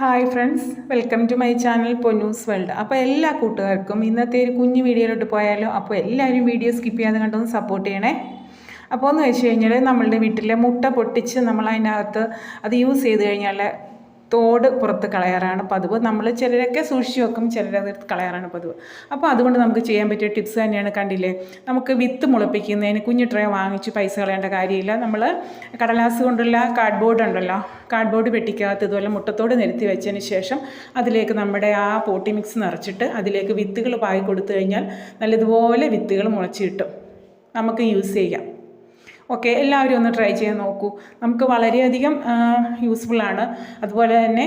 Hi friends, welcome to my channel Ponnus world. അപ്പോൾ എല്ലാ കൂട്ടുകാർക്കും ഇന്നത്തെ ഒരു കുഞ്ഞു വീഡിയോയിലോട്ട് പോയാലോ. അപ്പോൾ എല്ലാവരും വീഡിയോ സ്കിപ്പ് ചെയ്യാതെ കണ്ടൊന്ന് സപ്പോർട്ട് ചെയ്യണേ. അപ്പോൾ എന്ന് വെച്ച് കഴിഞ്ഞാൽ നമ്മളുടെ വീട്ടിലെ മുട്ട പൊട്ടിച്ച് നമ്മൾ അതിനകത്ത് അത് യൂസ് ചെയ്ത് കഴിഞ്ഞാൽ തോട് പുറത്ത് കളയാറാണ് പതിവ്. നമ്മൾ ചിലരൊക്കെ സൂക്ഷിച്ച് വെക്കും, ചിലരത് കളയാറാണ് പതിവ്. അപ്പോൾ അതുകൊണ്ട് നമുക്ക് ചെയ്യാൻ പറ്റിയ ടിപ്സ് തന്നെയാണ്. കണ്ടില്ലേ, നമുക്ക് വിത്ത് മുളപ്പിക്കുന്നതിന് കുഞ്ഞു ട്രേ വാങ്ങിച്ച് പൈസ കളയേണ്ട കാര്യമില്ല. നമ്മൾ കടലാസ് കൊണ്ടുള്ള കാർഡ്ബോർഡ് ഉണ്ടല്ലോ, കാർഡ്ബോർഡ് പെട്ടിക്കകത്ത് ഇതുപോലെ മുട്ടത്തോട് നിരത്തി വെച്ചതിന് ശേഷം അതിലേക്ക് നമ്മുടെ ആ പോട്ടി മിക്സ് നിറച്ചിട്ട് അതിലേക്ക് വിത്തുകൾ പാകി കൊടുത്തു കഴിഞ്ഞാൽ നല്ലതുപോലെ വിത്തുകൾ മുളച്ച് കിട്ടും, നമുക്ക് യൂസ് ചെയ്യാം. ഓക്കെ, എല്ലാവരും ഒന്ന് ട്രൈ ചെയ്യാൻ നോക്കൂ. നമുക്ക് വളരെയധികം യൂസ്ഫുള്ളാണ്. അതുപോലെ തന്നെ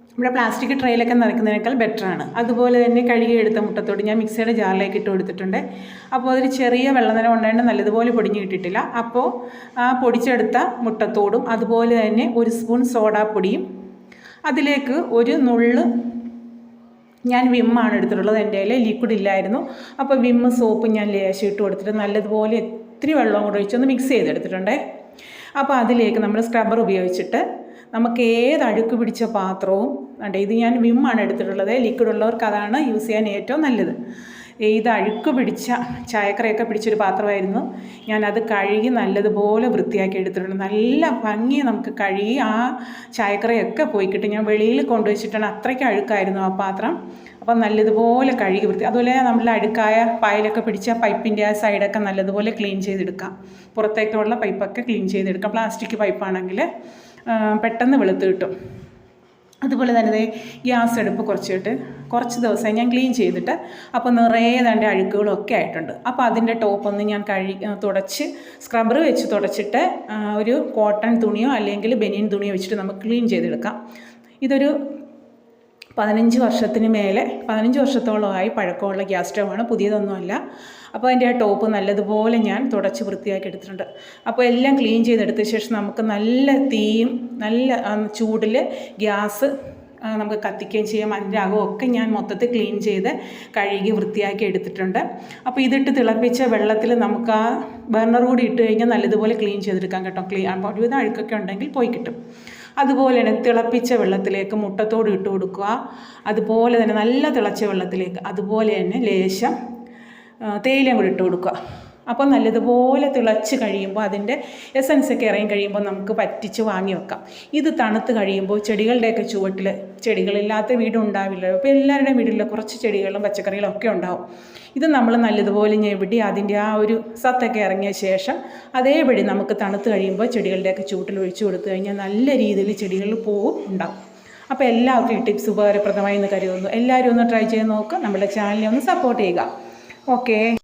നമ്മുടെ പ്ലാസ്റ്റിക് ട്രെയിലൊക്കെ നിറയ്ക്കുന്നതിനേക്കാൾ ബെറ്ററാണ്. അതുപോലെ തന്നെ കഴുകിയെടുത്ത മുട്ടത്തോട് ഞാൻ മിക്സിയുടെ ജാറിലേക്ക് ഇട്ട് കൊടുത്തിട്ടുണ്ട്. അപ്പോൾ അതൊരു ചെറിയ വെള്ളനില ഉണ്ടായിട്ട് നല്ലതുപോലെ പൊടിഞ്ഞ് കിട്ടിയിട്ടില്ല. അപ്പോൾ ആ പൊടിച്ചെടുത്ത മുട്ടത്തോടും അതുപോലെ തന്നെ ഒരു സ്പൂൺ സോഡാപ്പൊടിയും അതിലേക്ക് ഒരു നുള്ള് ഞാൻ വിമ്മാണ് എടുത്തിട്ടുള്ളത്. എൻ്റെ കയ്യിൽ ലിക്വിഡ് ഇല്ലായിരുന്നു. അപ്പോൾ വിമ്മ് സോപ്പ് ഞാൻ ലേശം ഇട്ട് കൊടുത്തിട്ട് നല്ലതുപോലെ ഇത്തിരി വെള്ളം കൂടെ ഒഴിച്ചൊന്ന് മിക്സ് ചെയ്തെടുത്തിട്ടുണ്ടേ. അപ്പോൾ അതിലേക്ക് നമ്മൾ സ്ക്രബ്ബർ ഉപയോഗിച്ചിട്ട് നമുക്ക് ഏത് അഴുക്ക് പിടിച്ച പാത്രവും ഇത് ഞാൻ വിമ്മാണ് എടുത്തിട്ടുള്ളത്. ലിക്വിഡ് ഉള്ളവർക്ക് അതാണ് യൂസ് ചെയ്യാൻ ഏറ്റവും നല്ലത്. ഇത് അഴുക്ക് പിടിച്ച ചായക്കറയൊക്കെ പിടിച്ചൊരു പാത്രമായിരുന്നു. ഞാനത് കഴുകി നല്ലതുപോലെ വൃത്തിയാക്കി എടുത്തിട്ടുണ്ട്. നല്ല ഭംഗി നമുക്ക് കഴുകി ആ ചായക്കറയൊക്കെ പോയി കിട്ടും. ഞാൻ വെളിയിൽ കൊണ്ടുവച്ചിട്ടാണ്, അത്രയ്ക്ക് അഴുക്കായിരുന്നു ആ പാത്രം. അപ്പം നല്ലതുപോലെ കഴുകി വൃത്തി. അതുപോലെ നമ്മളുടെ അഴുക്കായ പായലൊക്കെ പിടിച്ച പൈപ്പിൻ്റെ ആ സൈഡൊക്കെ നല്ലതുപോലെ ക്ലീൻ ചെയ്തെടുക്കാം. പുറത്തേക്കുള്ള പൈപ്പൊക്കെ ക്ലീൻ ചെയ്തെടുക്കാം. പ്ലാസ്റ്റിക് പൈപ്പാണെങ്കിൽ പെട്ടെന്ന് വെളുത്ത് കിട്ടും. അതുപോലെ തന്നെ ഗ്യാസ് അടുപ്പ് കുറച്ച് ദിവസമായി ഞാൻ ക്ലീൻ ചെയ്തിട്ട് അപ്പോൾ നിറയെ തൻ്റെ അഴുക്കുകളൊക്കെ ആയിട്ടുണ്ട്. അപ്പോൾ അതിൻ്റെ ടോപ്പൊന്ന് ഞാൻ തുടച്ച് സ്ക്രബ്ബർ വെച്ച് തുടച്ചിട്ട് ഒരു കോട്ടൺ തുണിയോ അല്ലെങ്കിൽ ബനിയൻ തുണിയോ വെച്ചിട്ട് നമുക്ക് ക്ലീൻ ചെയ്തെടുക്കാം. ഇതൊരു 15 വർഷത്തോളമായി പഴക്കമുള്ള ഗ്യാസ് സ്റ്റവാണ്, പുതിയതൊന്നുമല്ല. അപ്പോൾ അതിൻ്റെ ആ ടോപ്പ് നല്ലതുപോലെ ഞാൻ തുടച്ച് വൃത്തിയാക്കി എടുത്തിട്ടുണ്ട്. അപ്പോൾ എല്ലാം ക്ലീൻ ചെയ്തെടുത്ത ശേഷം നമുക്ക് നല്ല തീയും നല്ല ചൂടിൽ ഗ്യാസ് നമുക്ക് കത്തിക്കുകയും ചെയ്യാം. അതിൻ്റെ അകമൊക്കെ ഞാൻ മൊത്തത്തിൽ ക്ലീൻ ചെയ്ത് കഴുകി വൃത്തിയാക്കി എടുത്തിട്ടുണ്ട്. അപ്പോൾ ഇതിട്ട് തിളപ്പിച്ച വെള്ളത്തിൽ നമുക്ക് ആ ബർണർ കൂടി ഇട്ട് കഴിഞ്ഞാൽ നല്ലതുപോലെ ക്ലീൻ ചെയ്തെടുക്കാം കേട്ടോ. അപ്പോൾ ഒരുവിധം അഴുക്കൊക്കെ ഉണ്ടെങ്കിൽ പോയി കിട്ടും. അതുപോലെ തന്നെ തിളപ്പിച്ച വെള്ളത്തിലേക്ക് മുട്ടത്തോട് ഇട്ട് കൊടുക്കുക. അതുപോലെ തന്നെ നല്ല തിളച്ച വെള്ളത്തിലേക്ക് അതുപോലെ തന്നെ ലേശം തേയിലയും കൂടി ഇട്ട് കൊടുക്കുക. അപ്പോൾ നല്ലതുപോലെ തിളച്ച് കഴിയുമ്പോൾ അതിൻ്റെ എസൻസൊക്കെ ഇറങ്ങി കഴിയുമ്പോൾ നമുക്ക് പറ്റിച്ച് വാങ്ങി വെക്കാം. ഇത് തണുത്ത് കഴിയുമ്പോൾ ചെടികളുടെയൊക്കെ ചുവട്ടിൽ, ചെടികളില്ലാത്ത വീടുണ്ടാവില്ല, അപ്പോൾ എല്ലാവരുടെയും വീട്ടിൽ കുറച്ച് ചെടികളും പച്ചക്കറികളും ഒക്കെ ഉണ്ടാവും. ഇത് നമ്മൾ നല്ലതുപോലെ ഞെവിടി അതിൻ്റെ ആ ഒരു സത്തൊക്കെ ഇറങ്ങിയ ശേഷം അതേപടി നമുക്ക് തണുത്ത് കഴിയുമ്പോൾ ചെടികളുടെയൊക്കെ ചുവട്ടിൽ ഒഴിച്ചു കൊടുത്തു കഴിഞ്ഞാൽ നല്ല രീതിയിൽ ചെടികളിൽ പൂവും ഉണ്ടാവും. അപ്പോൾ എല്ലാവർക്കും ഈ ടിപ്സ് ഉപകാരപ്രദമായി എന്ന് കരുതുന്നു. എല്ലാവരും ഒന്ന് ട്രൈ ചെയ്ത് നോക്കുക. നമ്മുടെ ചാനലിനെ ഒന്ന് സപ്പോർട്ട് ചെയ്യുക. ഓക്കെ.